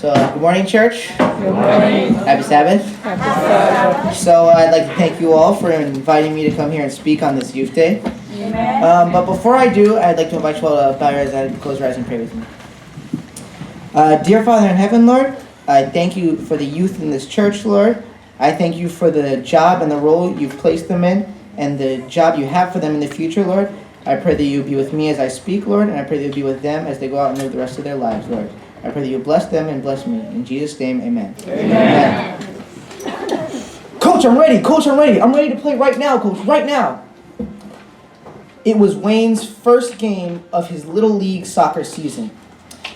So, good morning, church. Good morning. Happy Sabbath. Happy Sabbath. So, I'd like to thank you all for inviting me to come here and speak on this Youth Day. Amen. But before I do, I'd like to invite you all to bow your heads and close your eyes and pray with me. Dear Father in heaven, Lord, I thank you for the youth in this church, Lord. I thank you for the job and the role you've placed them in and the job you have for them in the future, Lord. I pray that you be with me as I speak, Lord, and I pray that you be with them as they go out and live the rest of their lives, Lord. I pray that you bless them and bless me. In Jesus' name, amen. Amen. Coach, I'm ready. Coach, I'm ready. I'm ready to play right now, Coach, right now. It was Wayne's first game of his Little League soccer season.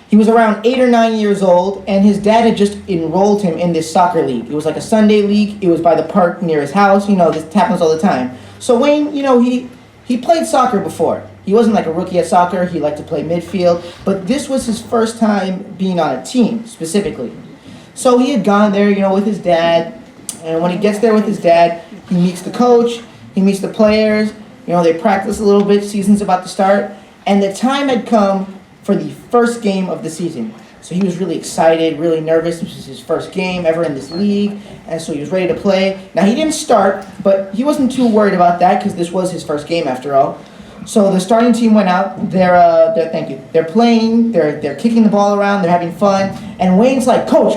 He was around 8 or 9 years old, and his dad had just enrolled him in this soccer league. It was like a Sunday league. It was by the park near his house. You know, this happens all the time. So Wayne, you know, he played soccer before. He wasn't like a rookie at soccer. He liked to play midfield. But this was his first time being on a team, specifically. So he had gone there, you know, with his dad. And when he gets there with his dad, he meets the coach. He meets the players. You know, they practice a little bit. Season's about to start. And the time had come for the first game of the season. So he was really excited, really nervous. This was his first game ever in this league. And so he was ready to play. Now, he didn't start, but he wasn't too worried about that because this was his first game after all. So the starting team went out. They're playing. They're kicking the ball around. They're having fun. And Wayne's like, Coach,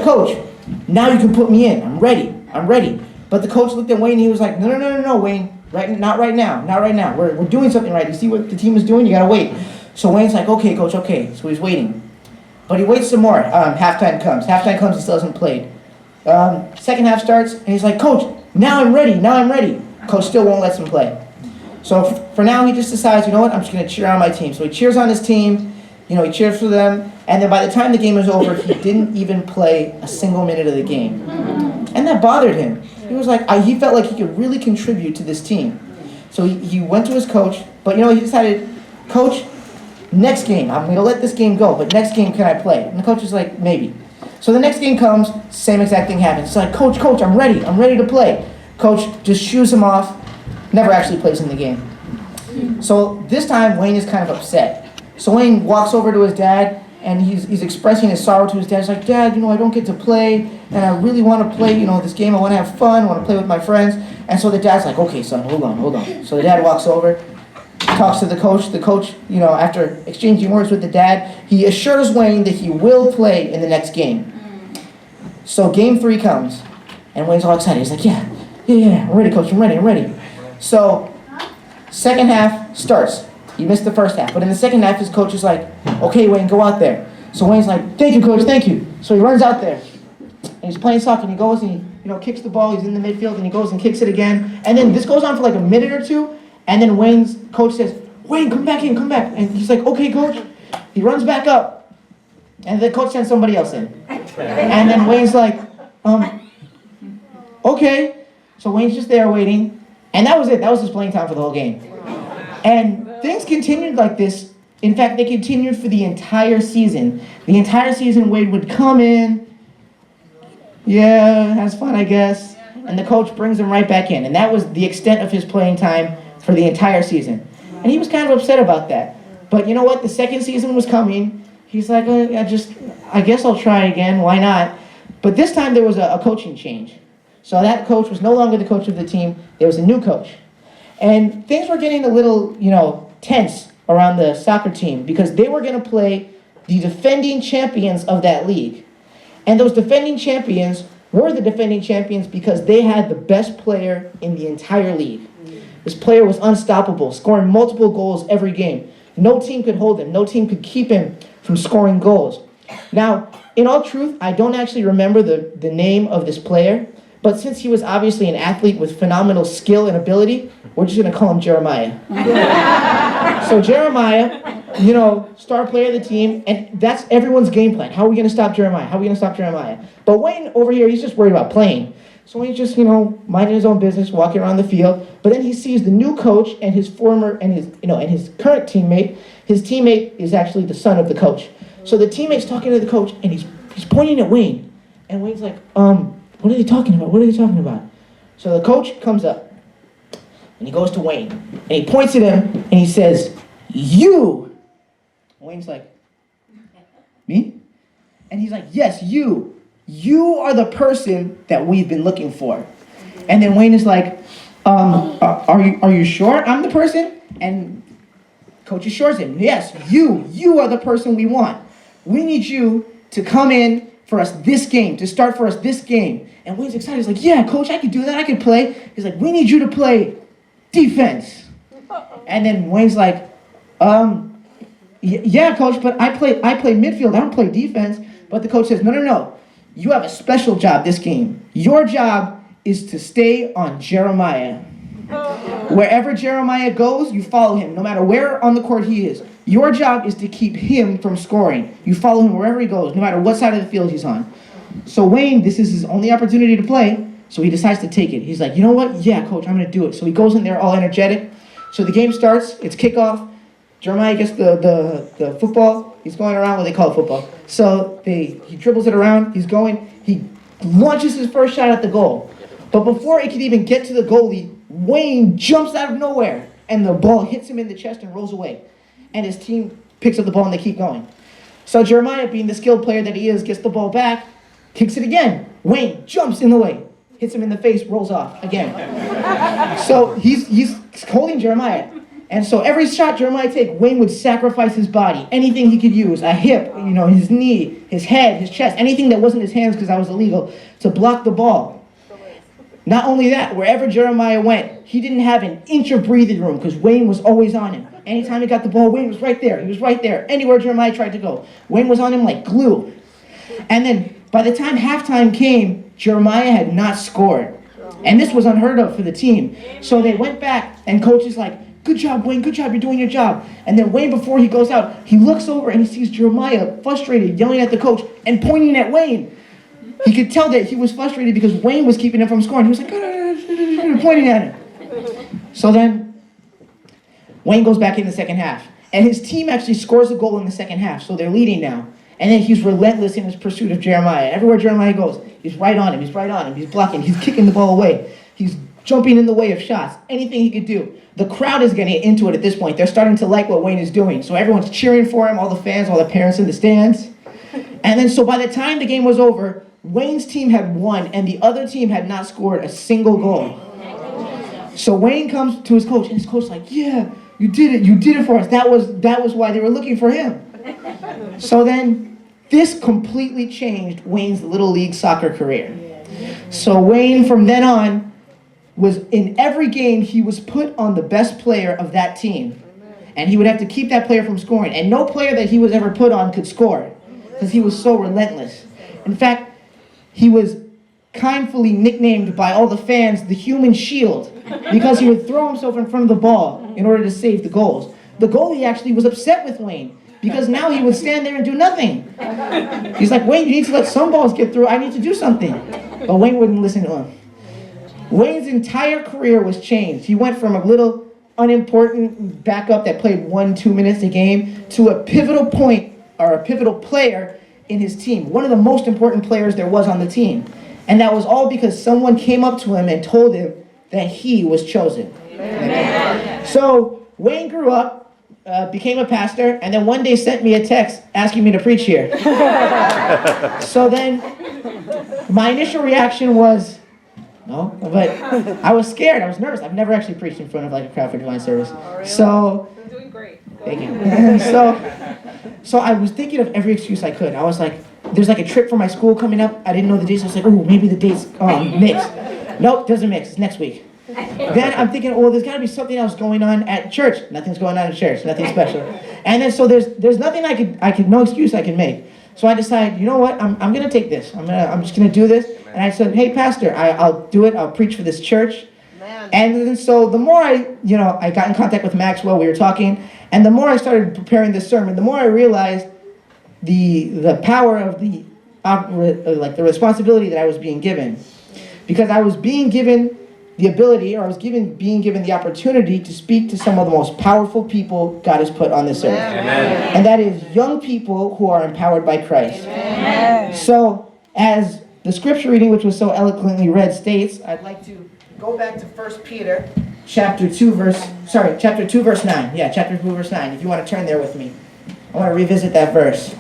now you can put me in. I'm ready. But the coach looked at Wayne and he was like, No, Wayne. Not right now. We're doing something right. You see what the team is doing? You got to wait. So Wayne's like, okay, Coach, okay. So he's waiting. But he waits some more. Halftime comes. He still hasn't played. Second half starts, and he's like, Coach, now I'm ready. Coach still won't let him play. So for now, he just decides, you know what, I'm just going to cheer on my team. So he cheers on his team. You know, he cheers for them. And then by the time the game was over, he didn't even play a single minute of the game. And that bothered him. He was like, he felt like he could really contribute to this team. So he went to his coach, but you know, he decided, Coach, next game, I'm going to let this game go, but next game, can I play? And the coach was like, maybe. So the next game comes, same exact thing happens. It's like, Coach, I'm ready to play. Coach just shoos him off, never actually plays in the game. So this time, Wayne is kind of upset. So Wayne walks over to his dad, and he's expressing his sorrow to his dad. He's like, Dad, you know, I don't get to play, and I really want to play, you know, this game. I want to have fun. I want to play with my friends. And so the dad's like, okay, son, hold on. So the dad walks over, talks to the coach. The coach, you know, after exchanging words with the dad, he assures Wayne that he will play in the next game. So game 3 comes, and Wayne's all excited. He's like, yeah, I'm ready, Coach. I'm ready. So second half starts. He missed the first half, but in the second half, his coach is like, okay, Wayne, go out there. So Wayne's like, thank you, Coach, thank you. So he runs out there, and he's playing soccer, and he goes and he, you know, kicks the ball. He's in the midfield, and he goes and kicks it again. And then this goes on for like a minute or two, and then Wayne's coach says, Wayne, come back. And he's like, okay, Coach. He runs back up, and the coach sends somebody else in. And then Wayne's like, okay. So Wayne's just there waiting, and that was it. That was his playing time for the whole game. And things continued like this. In fact, they continued for the entire season. The entire season, Wade would come in, has fun, I guess, and the coach brings him right back in. And that was the extent of his playing time for the entire season. And he was kind of upset about that. But you know what? The second season was coming. He's like, I guess I'll try again. Why not? But this time there was a coaching change. So that coach was no longer the coach of the team. There was a new coach. And things were getting a little, you know, tense around the soccer team because they were going to play the defending champions of that league. And those defending champions were the defending champions because they had the best player in the entire league. This player was unstoppable, scoring multiple goals every game. No team could hold him. No team could keep him from scoring goals. Now, in all truth, I don't actually remember the name of this player, but since he was obviously an athlete with phenomenal skill and ability, we're just going to call him Jeremiah. So Jeremiah, you know, star player of the team, and that's everyone's game plan. How are we going to stop Jeremiah? But Wayne over here, he's just worried about playing. So he's just, you know, minding his own business, walking around the field. But then he sees the new coach and his current teammate. His teammate is actually the son of the coach. So the teammate's talking to the coach, and he's pointing at Wayne. And Wayne's like, what are they talking about? So the coach comes up, and he goes to Wayne, and he points at him, and he says, you! Wayne's like, me? And And he's like, yes, you. You are the person that we've been looking for. And then Wayne is like, are you sure I'm the person? And Coach assures him, yes, you are the person we want. We need you to come in for us this game, to start for us this game. And Wayne's excited. He's like, yeah, Coach, I could do that. I could play. He's like, we need you to play defense. And then Wayne's like, yeah, Coach, but I play midfield. I don't play defense. But the coach says, no. You have a special job this game. Your job is to stay on Jeremiah. Wherever Jeremiah goes, you follow him, no matter where on the court he is. Your job is to keep him from scoring. You follow him wherever he goes, no matter what side of the field he's on. So Wayne, this is his only opportunity to play, so he decides to take it. He's like, you know what? Yeah, Coach, I'm going to do it. So he goes in there all energetic. So the game starts. It's kickoff. Jeremiah gets the football. He's going around what they call football. So he dribbles it around. He's going. He launches his first shot at the goal. But before it could even get to the goalie, Wayne jumps out of nowhere, and the ball hits him in the chest and rolls away. And his team picks up the ball, and they keep going. So Jeremiah, being the skilled player that he is, gets the ball back, kicks it again. Wayne jumps in the way, hits him in the face, rolls off again. So he's holding Jeremiah. And so every shot Jeremiah take, Wayne would sacrifice his body, anything he could use, a hip, his knee, his head, his chest, anything that wasn't his hands because that was illegal, to block the ball. Not only that, wherever Jeremiah went, he didn't have an inch of breathing room because Wayne was always on him. Anytime he got the ball, Wayne was right there. He was right there. Anywhere Jeremiah tried to go, Wayne was on him like glue. And then by the time halftime came, Jeremiah had not scored. And this was unheard of for the team. So they went back, and coach is like, good job, Wayne. Good job. You're doing your job. And then Wayne, before he goes out, he looks over and he sees Jeremiah frustrated, yelling at the coach and pointing at Wayne. He could tell that he was frustrated because Wayne was keeping him from scoring. He was like, pointing at him. So then Wayne goes back in the second half. And his team actually scores a goal in the second half. So they're leading now. And then he's relentless in his pursuit of Jeremiah. Everywhere Jeremiah goes, he's right on him. He's right on him. He's blocking. He's kicking the ball away. He's jumping in the way of shots. Anything he could do. The crowd is getting into it at this point. They're starting to like what Wayne is doing. So everyone's cheering for him, all the fans, all the parents in the stands. And then so by the time the game was over, Wayne's team had won and the other team had not scored a single goal. So Wayne comes to his coach and his coach's like, yeah, you did it. You did it for us. That was why they were looking for him. So then this completely changed Wayne's Little League soccer career. So Wayne from then on was in every game, he was put on the best player of that team. And he would have to keep that player from scoring. And no player that he was ever put on could score because he was so relentless. In fact, he was kindly nicknamed by all the fans the Human Shield because he would throw himself in front of the ball in order to save the goals. The goalie actually was upset with Wayne because now he would stand there and do nothing. He's like, Wayne, you need to let some balls get through. I need to do something. But Wayne wouldn't listen to him. Wayne's entire career was changed. He went from a little unimportant backup that played 1-2 minutes a game to a pivotal point or a pivotal player in his team. One of the most important players there was on the team. And that was all because someone came up to him and told him that he was chosen. Amen. So Wayne grew up, became a pastor, and then one day sent me a text asking me to preach here. So then my initial reaction was, no, but I was scared. I was nervous. I've never actually preached in front of like a crowd for divine service. Oh, really? So You're doing great. thank you. So I was thinking of every excuse I could. I was like, there's like a trip for my school coming up. I didn't know the dates. I was like, oh, maybe the dates mix. Nope, doesn't mix. It's next week. Then I'm thinking, well, there's got to be something else going on at church. Nothing's going on at church. Nothing special. And then so there's nothing no excuse I can make. So I decided, you know what? I'm gonna take this. I'm just gonna do this. And I said, hey, pastor, I'll do it. I'll preach for this church. Man. And then so the more I got in contact with Maxwell, we were talking, and the more I started preparing this sermon, the more I realized the power of the responsibility that I was being given, because I was being given the ability, or I was being given the opportunity to speak to some of the most powerful people God has put on this earth. Amen. And that is young people who are empowered by Christ. Amen. So as the scripture reading, which was so eloquently read, states, I'd like to go back to 1 Peter chapter 2, verse 9. Yeah, chapter 2, verse 9, if you want to turn there with me. I want to revisit that verse.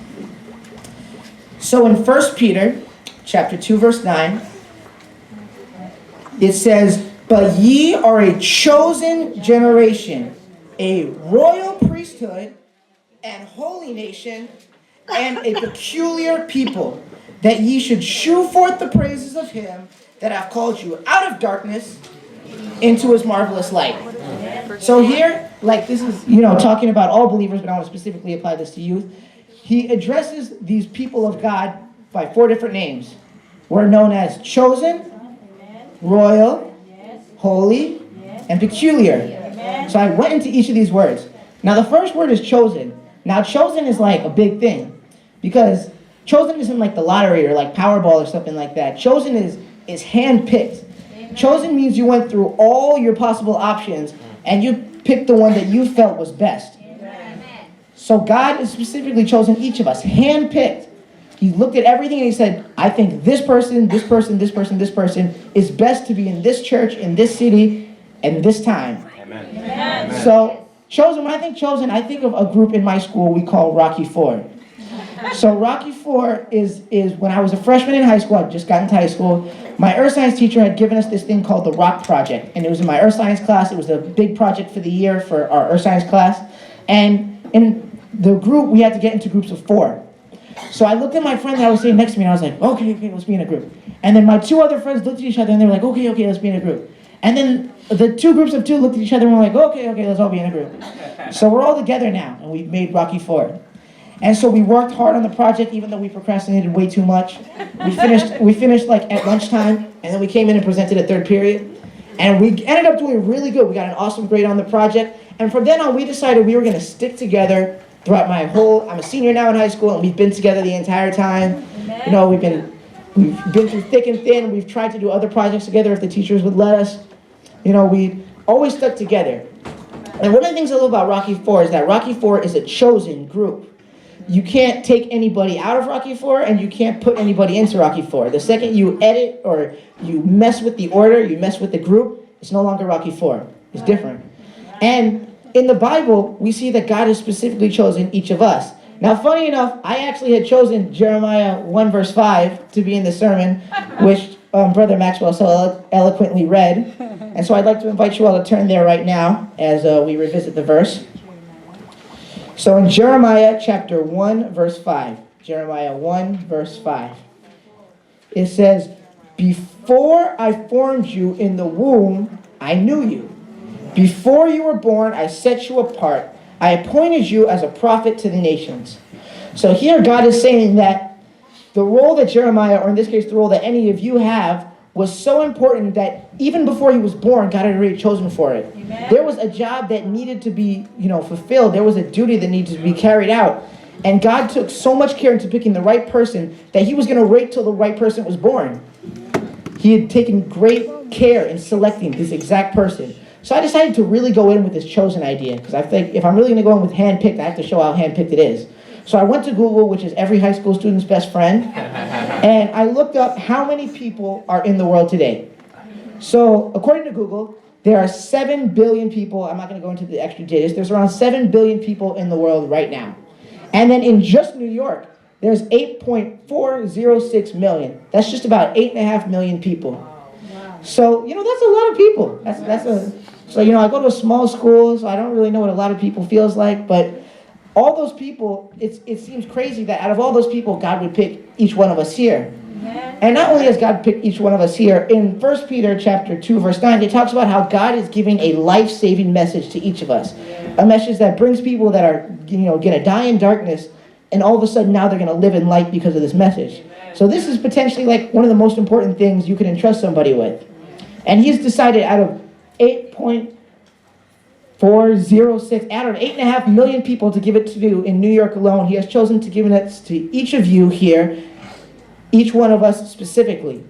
So in 1 Peter chapter 2, verse 9, it says, "But ye are a chosen generation, a royal priesthood, and holy nation, and a peculiar people, that ye should shew forth the praises of him that hath called you out of darkness into his marvelous light." So here, like this is, talking about all believers, but I want to specifically apply this to youth. He addresses these people of God by 4 different names. We're known as chosen, royal, holy, and peculiar. So I went into each of these words. Now the first word is chosen. Now chosen is like a big thing, because chosen isn't like the lottery or like Powerball or something like that. Chosen is hand-picked. Chosen means you went through all your possible options and you picked the one that you felt was best. So God has specifically chosen each of us, hand-picked. He looked at everything and he said, I think this person, this person, this person, this person is best to be in this church, in this city, and this time. Amen. So chosen, when I think chosen, I think of a group in my school we call Rocky Four. So Rocky Four is when I was a freshman in high school, I just got into high school, my earth science teacher had given us this thing called the Rock Project. And it was in my earth science class. It was a big project for the year for our earth science class. And in the group, we had to get into groups of 4. So I looked at my friend that was sitting next to me and I was like, okay, let's be in a group. And then my 2 other friends looked at each other and they were like, okay, let's be in a group. And then the 2 groups of 2 looked at each other and were like, okay, let's all be in a group. So we're all together now and we've made Rocky Four. And so we worked hard on the project, even though we procrastinated way too much. We finished like at lunchtime, and then we came in and presented at 3rd period. And we ended up doing really good. We got an awesome grade on the project. And from then on, we decided we were going to stick together throughout I'm a senior now in high school, and we've been together the entire time. We've been through thick and thin. We've tried to do other projects together if the teachers would let us. We always stuck together. And one of the things I love about Rocky Four is that Rocky Four is a chosen group. You can't take anybody out of Rocky Four, and you can't put anybody into Rocky Four. The second you edit or you mess with the order, you mess with the group, it's no longer Rocky Four. It's different. And in the Bible, we see that God has specifically chosen each of us. Now, funny enough, I actually had chosen Jeremiah 1 verse 5 to be in the sermon, which Brother Maxwell so eloquently read. And so I'd like to invite you all to turn there right now as we revisit the verse. So in Jeremiah chapter 1 verse 5, Jeremiah 1 verse 5, it says, "Before I formed you in the womb, I knew you. Before you were born, I set you apart. I appointed you as a prophet to the nations." So here God is saying that the role that Jeremiah, or in this case the role that any of you have, was so important that even before he was born, God had already chosen for it. Amen. There was a job that needed to be, fulfilled. There was a duty that needed to be carried out. And God took so much care into picking the right person that he was going to wait till the right person was born. He had taken great care in selecting this exact person. So I decided to really go in with this chosen idea, because I think if I'm really going to go in with handpicked, I have to show how handpicked it is. So I went to Google, which is every high school student's best friend, and I looked up how many people are in the world today. So according to Google, there are 7 billion people. I'm not going to go into the extra data. There's around 7 billion people in the world right now. And then in just New York, there's 8.406 million. That's just about 8.5 million people. So, that's a lot of people. So, I go to a small school, so I don't really know what a lot of people feels like, but all those people, it seems crazy that out of all those people, God would pick each one of us here. And not only has God picked each one of us here, in 1 Peter chapter 2, verse 9, it talks about how God is giving a life-saving message to each of us. A message that brings people that are, going to die in darkness, and all of a sudden now they're going to live in light because of this message. So this is potentially like one of the most important things you can entrust somebody with. And he's decided out of 8.406, out of 8.5 million people to give it to you in New York alone, he has chosen to give it to each of you here, each one of us specifically.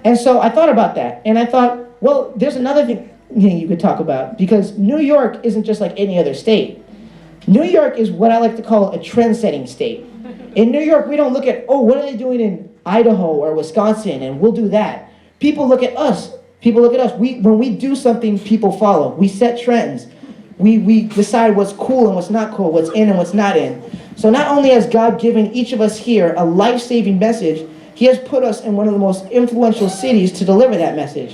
And so I thought about that, and I thought, well, there's another thing you could talk about, because New York isn't just like any other state. New York is what I like to call a trend-setting state. In New York, we don't look at, what are they doing in Idaho or Wisconsin, and we'll do that. People look at us. When we do something, people follow. We set trends. we decide what's cool and what's not cool, what's in and what's not in. So not only has God given each of us here a life-saving message, he has put us in one of the most influential cities to deliver that message.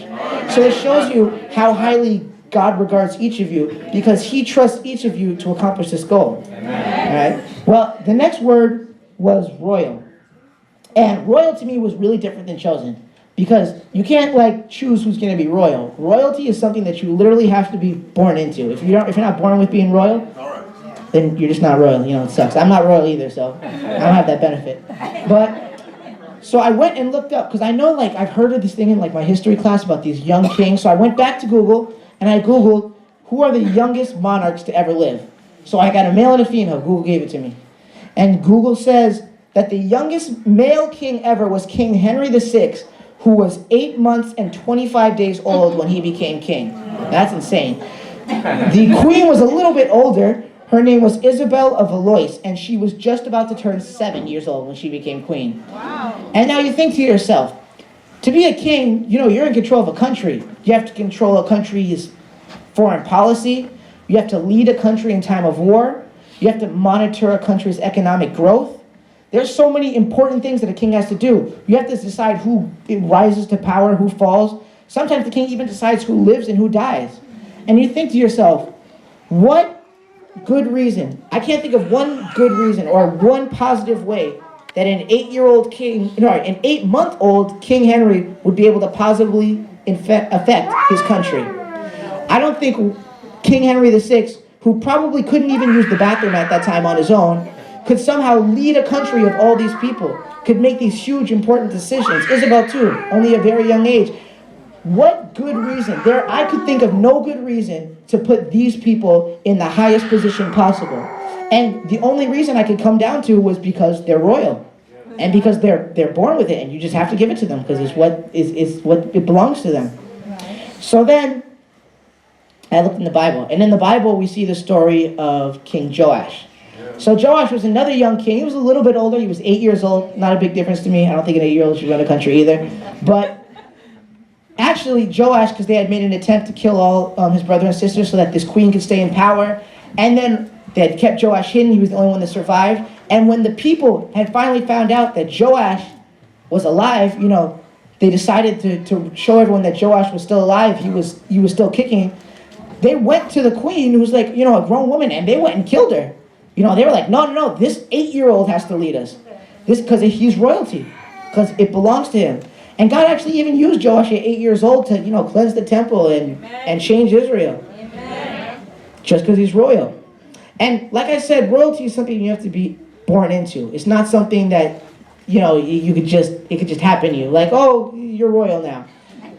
So it shows you how highly God regards each of you, because he trusts each of you to accomplish this goal. All right? Well, the next word was royal. And royal to me was really different than chosen, because you can't like choose who's going to be royal. Royalty is something that you literally have to be born into. If you're not born with being royal, then you're just not royal. You know, it sucks. I'm not royal either, so I don't have that benefit. But so I went and looked up, because I know like I've heard of this thing in like my history class about these young kings. So I went back to Google and I Googled who are the youngest monarchs to ever live. So I got a male and a female. Google gave it to me. And Google says that the youngest male king ever was King Henry VI, who was 8 months and 25 days old when he became king. That's insane. The queen was a little bit older. Her name was Isabel of Valois, and she was just about to turn 7 years old when she became queen. Wow. And now you think to yourself, to be a king, you know, you're in control of a country. You have to control a country's foreign policy. You have to lead a country in time of war. You have to monitor a country's economic growth. There's so many important things that a king has to do. You have to decide who rises to power, who falls. Sometimes the king even decides who lives and who dies. And you think to yourself, what good reason? I can't think of one good reason or one positive way that an 8-month-old King Henry would be able to positively affect his country. I don't think King Henry VI, who probably couldn't even use the bathroom at that time on his own, could somehow lead a country of all these people, could make these huge important decisions. Isabel too, only a very young age. What good reason? I could think of no good reason to put these people in the highest position possible. And the only reason I could come down to was because they're royal. And because they're born with it, and you just have to give it to them because it's what it belongs to them. So then I looked in the Bible, and in the Bible we see the story of King Joash. So Joash was another young king. He was a little bit older. He was 8 years old. Not a big difference to me. I don't think an 8-year-old should run a country either. But actually, Joash, because they had made an attempt to kill all his brother and sister so that this queen could stay in power, and then they had kept Joash hidden. He was the only one that survived. And when the people had finally found out that Joash was alive, you know, they decided to show everyone that Joash was still alive. He was still kicking. They went to the queen, who was like, you know, a grown woman, and they went and killed her. You know, they were like, no, this 8-year-old has to lead us. This, because he's royalty, because it belongs to him. And God actually even used Joash at 8 years old to, you know, cleanse the temple and change Israel. Amen. Just because he's royal. And like I said, royalty is something you have to be born into. It's not something that, you know, it could just happen to you. Like, oh, you're royal now.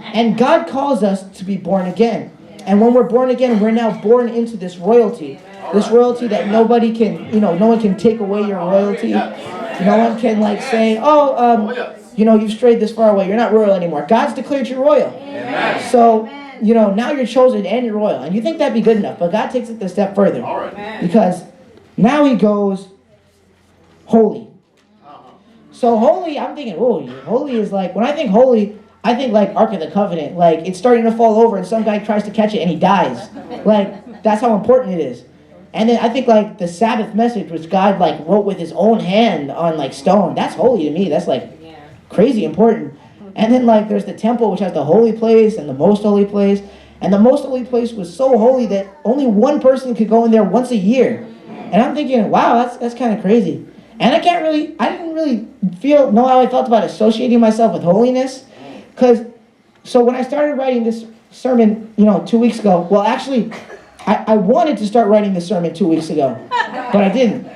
And God calls us to be born again. And when we're born again, we're now born into this royalty. This royalty that nobody can, you know, no one can take away your royalty. No one can like say, you know, you've strayed this far away. You're not royal anymore. God's declared you royal. Amen. So, you know, now you're chosen and you're royal. And you think that'd be good enough, but God takes it a step further. Because now he goes holy. So holy, I'm thinking, holy is like, when I think holy, I think like Ark of the Covenant. Like, it's starting to fall over and some guy tries to catch it and he dies. Like, that's how important it is. And then I think like the Sabbath message, which God like wrote with his own hand on like stone, that's holy to me. That's like crazy important. And then like there's the temple, which has the holy place and the most holy place. And the most holy place was so holy that only one person could go in there once a year. And I'm thinking, wow, that's kind of crazy. And I didn't really know how I felt about associating myself with holiness. So when I started writing this sermon, 2 weeks ago, well, actually, I wanted to start writing this sermon 2 weeks ago, but I didn't.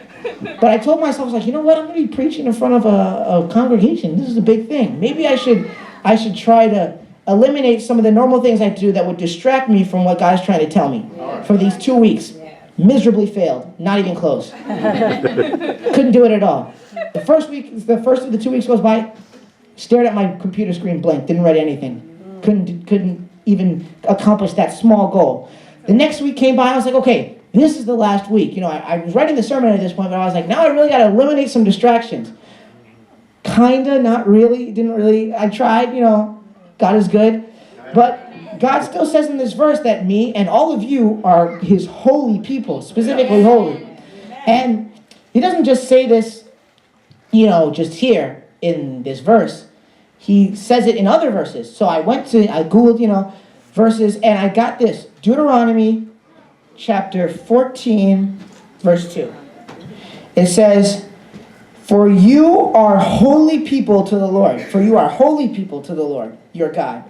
But I told myself, I was like, you know what? I'm going to be preaching in front of a congregation. This is a big thing. Maybe I should try to eliminate some of the normal things I do that would distract me from what God's trying to tell me for these 2 weeks. Miserably failed. Not even close. Couldn't do it at all. The first of the 2 weeks goes by, stared at my computer screen blank, didn't write anything. Couldn't even accomplish that small goal. The next week came by, I was like, okay, this is the last week. I was writing the sermon at this point, but I was like, now I really got to eliminate some distractions. Kinda, not really, didn't really. I tried, God is good. But God still says in this verse that me and all of you are his holy people, specifically holy. And he doesn't just say this, just here in this verse. He says it in other verses. So I Googled, verses, and I got this. Deuteronomy chapter 14, verse 2. It says, "For you are holy people to the Lord. For you are holy people to the Lord, your God.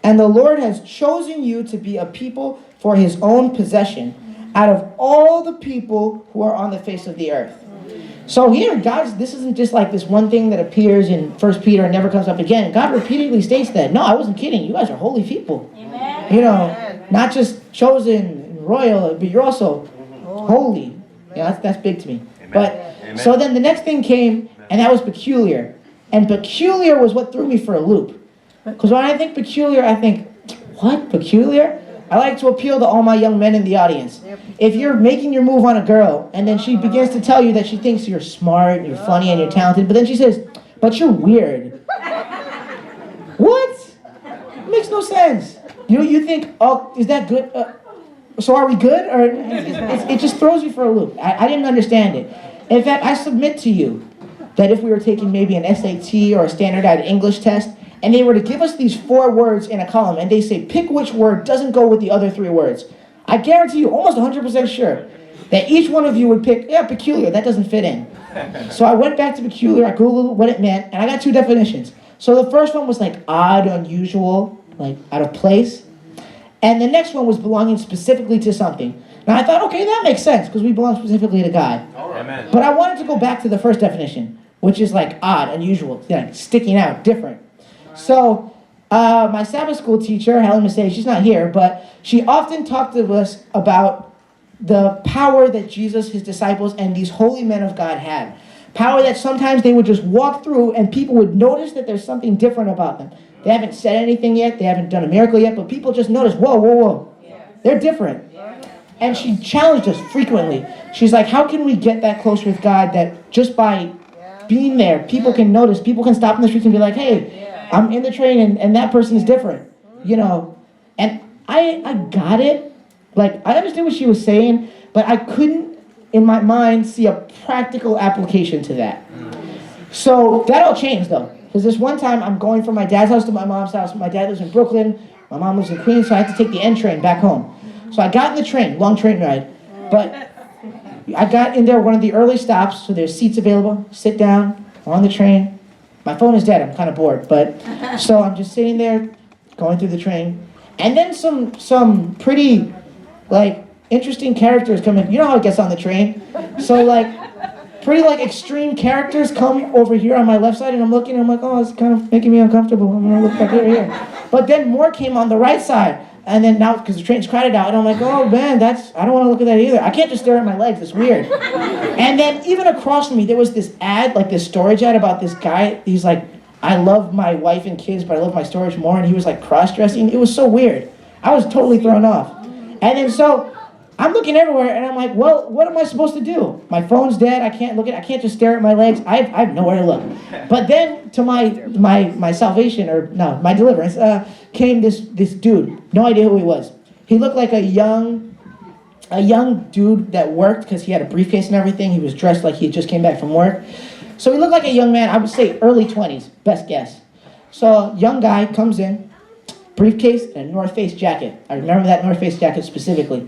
And the Lord has chosen you to be a people for his own possession out of all the people who are on the face of the earth." So here, this isn't just like this one thing that appears in 1 Peter and never comes up again. God repeatedly states that. No, I wasn't kidding. You guys are holy people. Amen. Not just chosen and royal, but you're also holy. Yeah, that's big to me. Amen. But so then the next thing came, and that was peculiar. And peculiar was what threw me for a loop. Because when I think peculiar, I think, what? Peculiar? I like to appeal to all my young men in the audience. If you're making your move on a girl, and then she begins to tell you that she thinks you're smart, you're funny, and you're talented, but then she says, but you're weird. What? It makes no sense. You think, oh, is that good? So are we good? Or it just throws you for a loop. I didn't understand it. In fact, I submit to you that if we were taking maybe an SAT or a standardized English test, and they were to give us these 4 words in a column, and they say, pick which word doesn't go with the other 3 words, I guarantee you, almost 100% sure, that each one of you would pick, peculiar, that doesn't fit in. So I went back to peculiar, I Googled what it meant, and I got 2 definitions. So the first one was like odd, unusual, like out of place. And the next one was belonging specifically to something. Now I thought, okay, that makes sense, because we belong specifically to God. Amen. But I wanted to go back to the first definition, which is like odd, unusual, like sticking out, different. So my Sabbath school teacher, Helen Massey, she's not here, but she often talked to us about the power that Jesus, his disciples, and these holy men of God had. Power that sometimes they would just walk through and people would notice that there's something different about them. They haven't said anything yet, they haven't done a miracle yet, but people just notice, whoa. They're different. And she challenged us frequently. She's like, how can we get that close with God that just by being there, people can notice, people can stop in the streets and be like, hey, I'm in the train and that person is different, And I got it. Like, I understood what she was saying, but I couldn't, in my mind, see a practical application to that. So that all changed, though. Because this one time, I'm going from my dad's house to my mom's house. My dad lives in Brooklyn. My mom lives in Queens, so I had to take the N train back home. So I got in the train, long train ride. But I got in there one of the early stops, so there's seats available. Sit down, on the train. My phone is dead, I'm kind of bored, but so I'm just sitting there, going through the train, and then some pretty, interesting characters come in. You know how it gets on the train? So, pretty, extreme characters come over here on my left side, and I'm looking, and I'm like, oh, it's kind of making me uncomfortable. I'm going to look back here. But then more came on the right side, and then now, because the train's crowded out, and I'm like, oh, man, I don't want to look at that either. I can't just stare at my legs. It's weird. And then even across from me, there was this ad, this storage ad about this guy. He's like, I love my wife and kids, but I love my storage more. And he was, cross-dressing. It was so weird. I was totally thrown off. And then so I'm looking everywhere, and I'm like, well, what am I supposed to do? My phone's dead. I can't just stare at my legs. I have nowhere to look. But then to my salvation, my deliverance, came this dude. No idea who he was. He looked like a young dude that worked because he had a briefcase and everything. He was dressed like he just came back from work. So he looked like a young man, I would say early 20s, best guess. So young guy comes in, briefcase and a North Face jacket. I remember that North Face jacket specifically.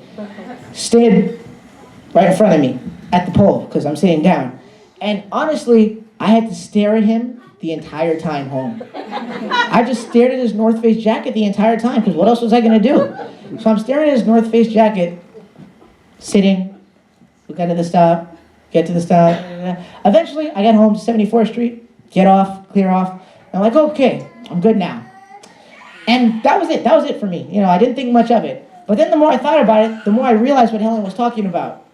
Stayed right in front of me at the pole because I'm sitting down. And honestly, I had to stare at him the entire time home. I just stared at his North Face jacket the entire time because what else was I going to do? So I'm staring at his North Face jacket, sitting, look at the stop, get to the stop. Eventually, I get home to 74th Street, get off, clear off. I'm like, okay, I'm good now. And that was it. That was it for me. I didn't think much of it. But then the more I thought about it, the more I realized what Helen was talking about.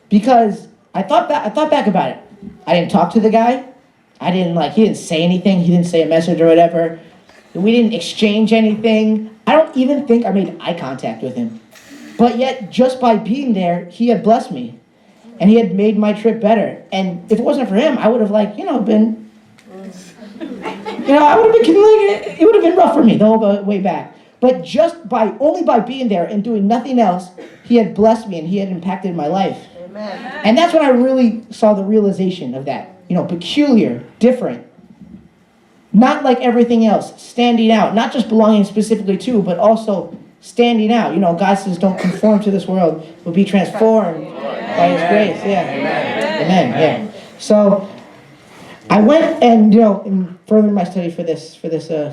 Because I thought back about it. I didn't talk to the guy. He didn't say anything. He didn't say a message or whatever. We didn't exchange anything. I don't even think I made eye contact with him. But yet, just by being there, he had blessed me. And he had made my trip better. And if it wasn't for him, I would have been, it would have been rough for me the whole way back. But only by being there and doing nothing else, he had blessed me and he had impacted my life. Amen. And that's when I really saw the realization of that. Peculiar, different. Not like everything else, standing out. Not just belonging specifically to, but also standing out. God says don't conform to this world, but be transformed by his grace. Yeah. Amen. Yeah. So I went and, and furthered my study for this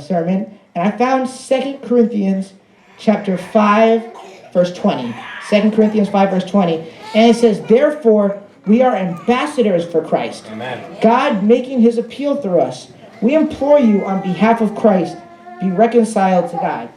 sermon, and I found 2 Corinthians chapter 5, verse 20. 2 Corinthians 5, verse 20. And it says, therefore, we are ambassadors for Christ. Amen. God making his appeal through us. We implore you on behalf of Christ, be reconciled to God.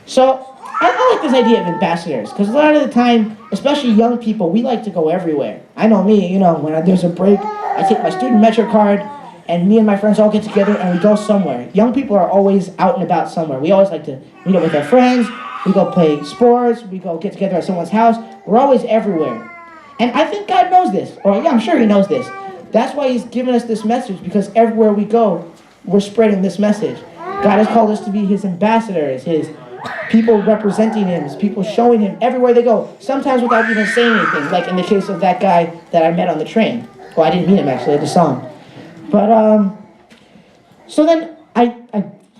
So I like this idea of ambassadors, because a lot of the time, especially young people, we like to go everywhere. I know me, when there's a break, I take my student metro card, and me and my friends all get together and we go somewhere. Young people are always out and about somewhere. We always like to meet up with our friends, we go play sports, we go get together at someone's house. We're always everywhere. And I think God knows this, or I'm sure he knows this. That's why he's given us this message, because everywhere we go, we're spreading this message. God has called us to be his ambassadors, his people representing him, his people showing him everywhere they go, sometimes without even saying anything, like in the case of that guy that I met on the train. Well, I didn't meet him, actually, I just saw him. But, so then I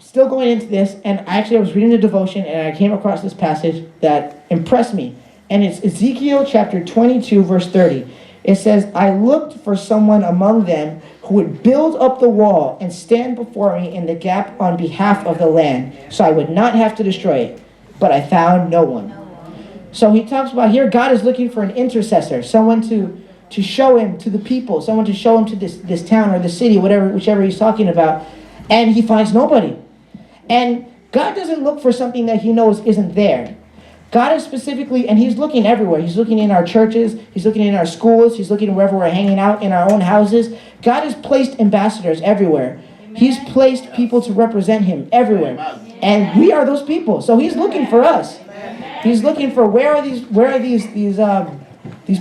still going into this, and I was reading the devotion, and I came across this passage that impressed me. And it's Ezekiel chapter 22, verse 30. It says, I looked for someone among them who would build up the wall and stand before me in the gap on behalf of the land, so I would not have to destroy it. But I found no one. So he talks about here, God is looking for an intercessor, someone to show him to the people, someone to show him to this town or the city, whichever he's talking about. And he finds nobody. And God doesn't look for something that he knows isn't there. God is specifically, and he's looking everywhere. He's looking in our churches. He's looking in our schools. He's looking wherever we're hanging out, in our own houses. God has placed ambassadors everywhere. Amen. He's placed people to represent him everywhere. And we are those people. So he's looking for us. He's looking for where are these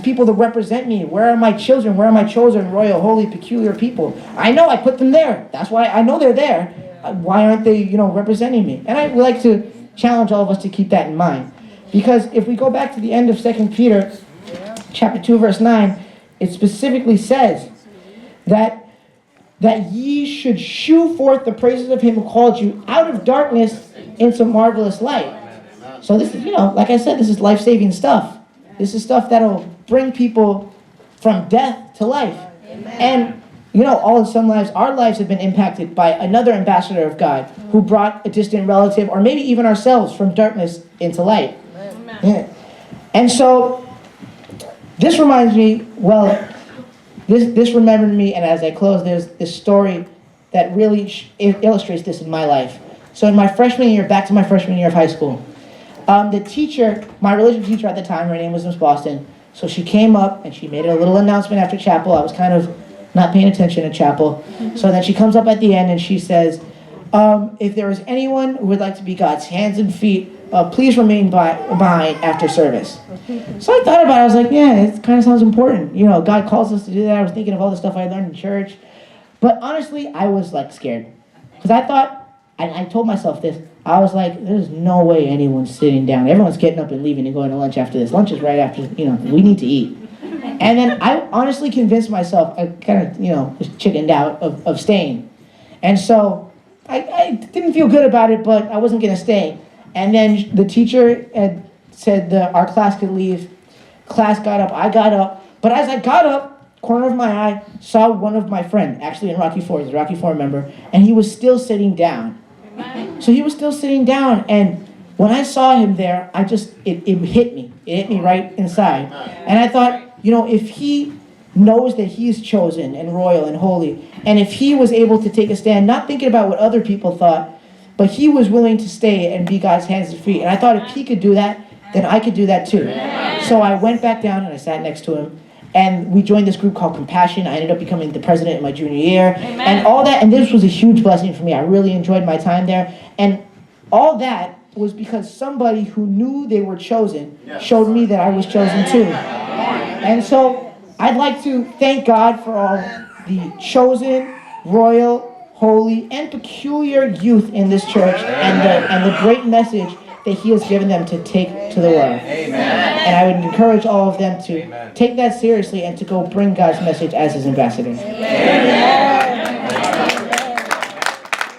people that represent me? Where are my children? Where are my chosen, royal, holy, peculiar people? I know I put them there. That's why I know they're there. Why aren't they, representing me? And I would like to challenge all of us to keep that in mind. Because if we go back to the end of 2 Peter chapter 2, verse 9, it specifically says that ye should shew forth the praises of him who called you out of darkness into marvelous light. So this is, like I said, this is life-saving stuff. This is stuff that'll bring people from death to life. And, all in some lives, our lives have been impacted by another ambassador of God who brought a distant relative, or maybe even ourselves, from darkness into light. Yeah. And so, this reminds me, this remembered me, and as I close, there's this story that really illustrates this in my life. So in my freshman year, back to my freshman year of high school, the teacher, my religion teacher at the time, her name was Miss Boston, so she came up and she made a little announcement after chapel. I was kind of not paying attention at chapel. So then she comes up at the end and she says, if there is anyone who would like to be God's hands and feet, please remain behind after service. So I thought about it. I was like, yeah, it kind of sounds important. God calls us to do that. I was thinking of all the stuff I learned in church. But honestly, I was scared. Because I thought, I told myself this, I was like, there's no way anyone's sitting down. Everyone's getting up and leaving and going to lunch after this. Lunch is right after, we need to eat. And then I honestly convinced myself, I kind of, was chickened out of staying. And so I didn't feel good about it, but I wasn't going to stay. And then the teacher had said that our class could leave. Class got up. I got up. But as I got up, corner of my eye, saw one of my friends, actually in Rocky Ford, he's a Rocky Ford member, and he was still sitting down. So he was still sitting down, and when I saw him there, it hit me. It hit me right inside. And I thought, if he knows that he's chosen and royal and holy, and if he was able to take a stand, not thinking about what other people thought, but he was willing to stay and be God's hands and feet. And I thought if he could do that, then I could do that too. So I went back down and I sat next to him. And we joined this group called Compassion. I ended up becoming the president in my junior year. And all that. And this was a huge blessing for me. I really enjoyed my time there. And all that was because somebody who knew they were chosen showed me that I was chosen too. And so I'd like to thank God for all the chosen, royal, holy, and peculiar youth in this church, and the great message that He has given them to take to the world. And I would encourage all of them to take that seriously and to go bring God's message as His ambassadors.